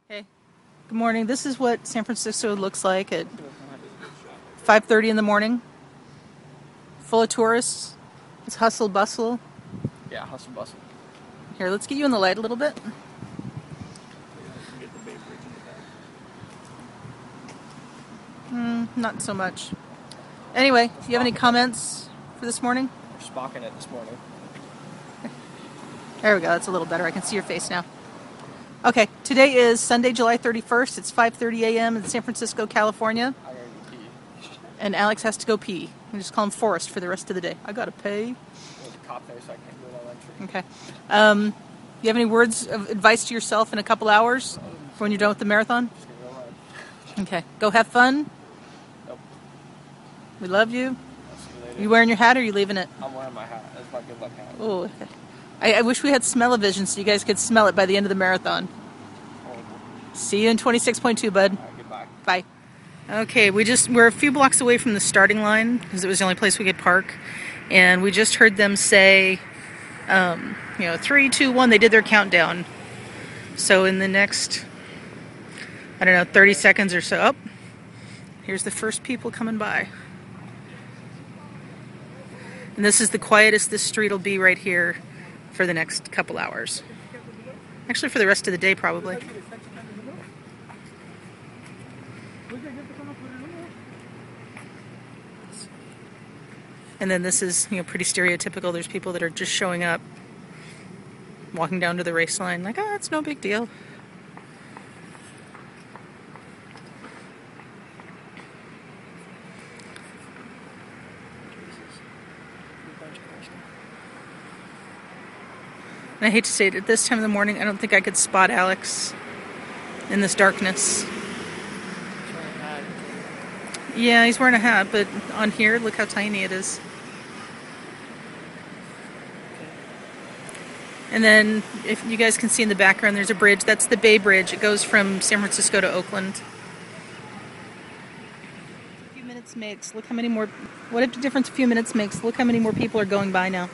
Hey, good morning. This is what San Francisco looks like at 5:30 in the morning. Full of tourists. It's hustle bustle. Yeah, hustle bustle. Here, let's get you in the light a little bit. Get the Bay Bridge in the back. Not so much. Anyway, do you have any comments for this morning? We're spocking it this morning. There we go. That's a little better. I can see your face now. Okay, today is Sunday, July 31st. It's 5:30 a.m. in San Francisco, California. I gotta go pee. And Alex has to go pee. We just call him Forrest for the rest of the day. I gotta pay. There's a cop there, so I can't do it on entry. Okay. You have any words of advice to yourself in a couple hours for when you're done with the marathon? Just gonna go ahead. Okay. Go have fun. Nope. We love you. I'll see you later. You wearing your hat or are you leaving it? I'm wearing my hat. That's my good luck hat. Oh, okay. I wish we had smell-o-vision so you guys could smell it by the end of the marathon. Horrible. See you in 26.2, bud. All right, goodbye. Bye. Okay, we're a few blocks away from the starting line because it was the only place we could park. And we just heard them say, 3, 2, 1, they did their countdown. So in the next, 30 seconds or so, here's the first people coming by. And this is the quietest this street will be right here for the next couple hours. Actually, for the rest of the day, probably. And then this is, pretty stereotypical. There's people that are just showing up, walking down to the race line, like, it's no big deal. And I hate to say it, at this time of the morning, I don't think I could spot Alex in this darkness. Yeah, he's wearing a hat, but on here, look how tiny it is. And then, if you guys can see in the background, there's a bridge. That's the Bay Bridge. It goes from San Francisco to Oakland. A few minutes makes. Look how many more. What a difference a few minutes makes. Look how many more people are going by now.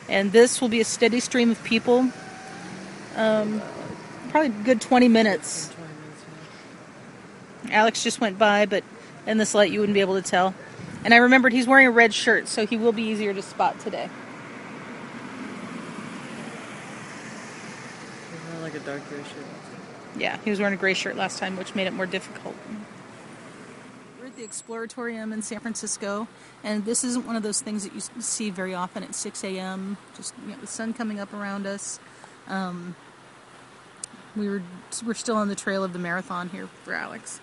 And this will be a steady stream of people. Probably a good 20 minutes. Alex just went by, but in this light you wouldn't be able to tell. And I remembered he's wearing a red shirt, so he will be easier to spot today. He's wearing like a dark gray shirt. Yeah, he was wearing a gray shirt last time, which made it more difficult. We're at the Exploratorium in San Francisco, and this isn't one of those things that you see very often at 6 a.m., just the sun coming up around us. We're still on the trail of the marathon here for Alex,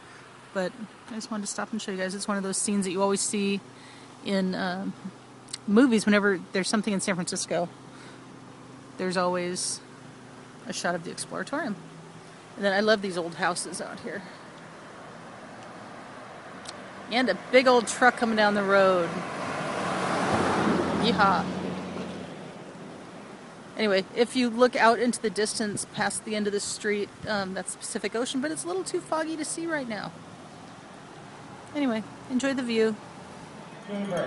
but I just wanted to stop and show you guys. It's one of those scenes that you always see in movies whenever there's something in San Francisco. There's always a shot of the Exploratorium. And then I love these old houses out here. And a big old truck coming down the road. Yeehaw. Anyway, if you look out into the distance past the end of the street, that's the Pacific Ocean, but it's a little too foggy to see right now. Anyway, enjoy the view. Kathleen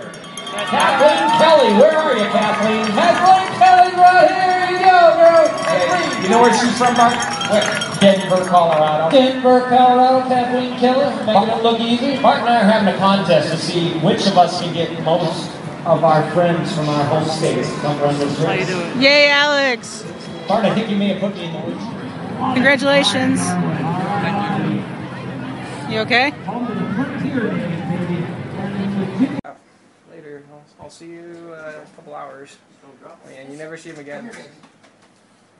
Kelly, where are you, Kathleen? Kathleen Kelly, right here. You go, girl. Hey, you know where she's from, Mark? Where? Denver, Colorado. Denver, Colorado. Kathleen Kelly, making it look easy. Mark and I are having a contest to see which of us can get most of our friends from our home states to come run this race. How you doing? Yay, Alex! Mark, I think you may have put me in the lead. Congratulations. You okay? Later. I'll see you in a couple hours. Man, you never see him again.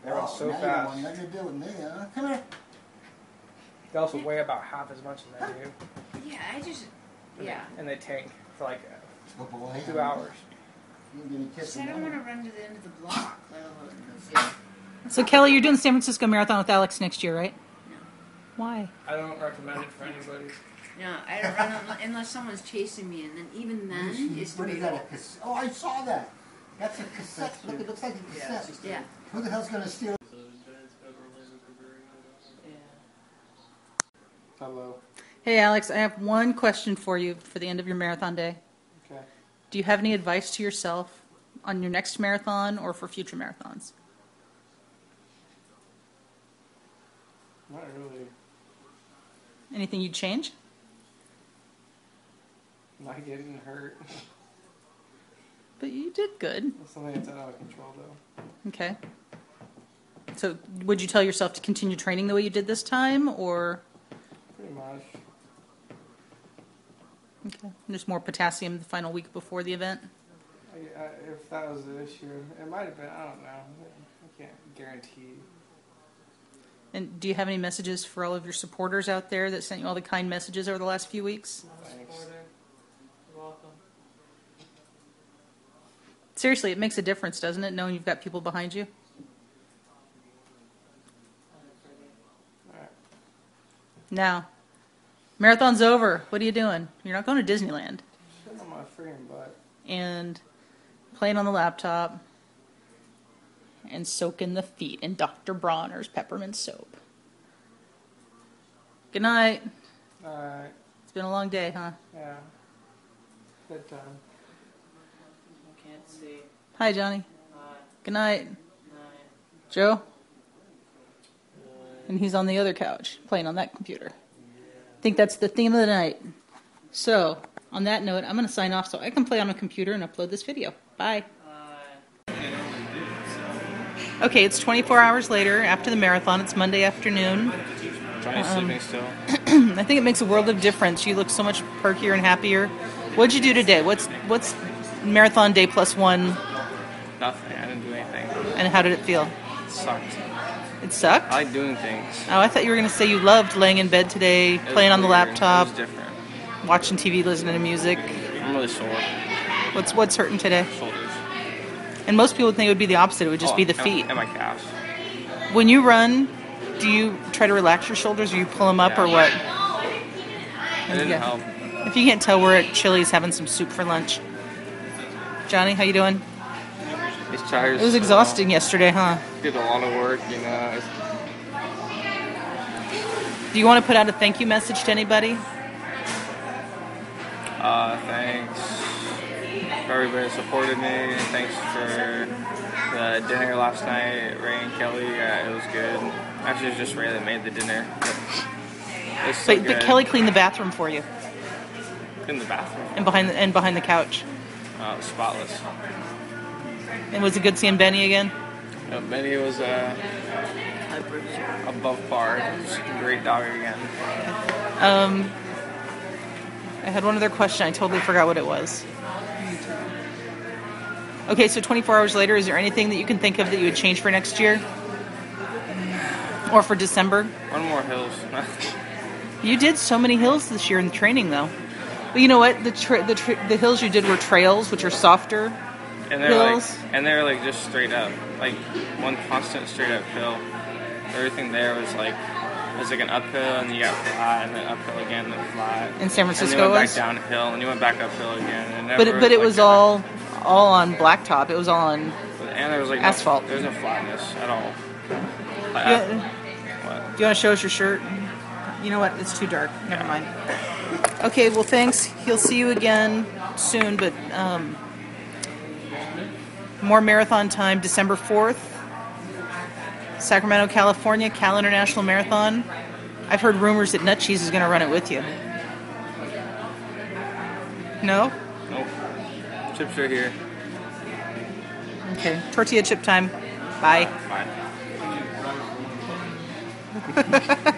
They're all so fast. You got to deal with me, huh? Come here. They also weigh about half as much as I do. Yeah, And they tank for like Go boy. 2 hours. You give me a kiss. I don't want to run to the end of the block, let alone So, Kelly, you're doing the San Francisco Marathon with Alex next year, right? No. Why? I don't recommend it for anybody. No, I don't run unless someone's chasing me, and then even then, it's What is debatable. that? A cassette? Oh, I saw that. That's a cassette. Look, it looks like a cassette. Yeah. Who the hell's going to steal? Hello. Hey, Alex, I have one question for you for the end of your marathon day. Okay. Do you have any advice to yourself on your next marathon or for future marathons? Not really. Anything you'd change? Not getting hurt. But you did good. That's something that's out of control, though. Okay. So would you tell yourself to continue training the way you did this time, or? Pretty much. Okay. There's more potassium the final week before the event? If that was the issue, it might have been. I don't know. I can't guarantee. And do you have any messages for all of your supporters out there that sent you all the kind messages over the last few weeks? Thanks. You're welcome. Seriously, it makes a difference, doesn't it, knowing you've got people behind you? Alright. Now, marathon's over. What are you doing? You're not going to Disneyland. Shit on my freaking butt. And playing on the laptop and soaking the feet in Dr. Bronner's peppermint soap. Good night. Alright. It's been a long day, huh? Yeah. Bedtime. I can't see. Hi, Johnny. Hi. Good night. Night. Joe? And he's on the other couch playing on that computer. I think that's the theme of the night. So, on that note, I'm going to sign off so I can play on a computer and upload this video. Bye. Okay, it's 24 hours later after the marathon. It's Monday afternoon. Johnny's sleeping still. I think it makes a world of difference. You look so much perkier and happier. What'd you do today? What's marathon day plus one? Nothing. I didn't do anything. And how did it feel? It sucked. It sucked? I like doing things. Oh, I thought you were going to say you loved laying in bed today, It was playing on the weird. laptop, It was different. watching TV, listening to music. I'm really sore. What's hurting today? Shoulders. And most people would think it would be the opposite. It would just be the and- feet. And my calves. When you run, do you try to relax your shoulders, or you pull them up, or what? It didn't Yeah. help. If you can't tell, we're at Chili's having some soup for lunch. Johnny, how you doing? These tires. It was exhausting yesterday, huh? Did a lot of work, you know. Do you want to put out a thank you message to anybody? Thanks for everybody that supported me. Thanks for the dinner last night, Ray and Kelly. It was good. Actually, it was just Ray that made the dinner. But it was so But good. Kelly cleaned the bathroom for you, In the bathroom. and behind the couch. It was spotless. And was it good seeing Benny again? Benny was above par. It was a great dog again. I had one other question. I totally forgot what it was. Okay, so 24 hours later, is there anything that you can think of that you would change for next year? Or for December? One more hills. You did so many hills this year in training, though. But you know what? The hills you did were trails, which are softer And they're hills. like just straight up, like one constant straight up hill. Everything there was like an uphill, and you got flat, and then uphill again, and then flat. In San Francisco, and you went was? back downhill, and you went back uphill again. And But it was all on blacktop. It was all on. and there was like asphalt. There's no flatness at all. Like, Yeah. what? Do you want to show us your shirt? You know what? It's too dark. Never mind. Okay, well, thanks. He'll see you again soon, but more marathon time, December 4th, Sacramento, California, Cal International Marathon. I've heard rumors that Nut Cheese is going to run it with you. No? Nope. Chips are here. Okay, tortilla chip time. Bye. Bye.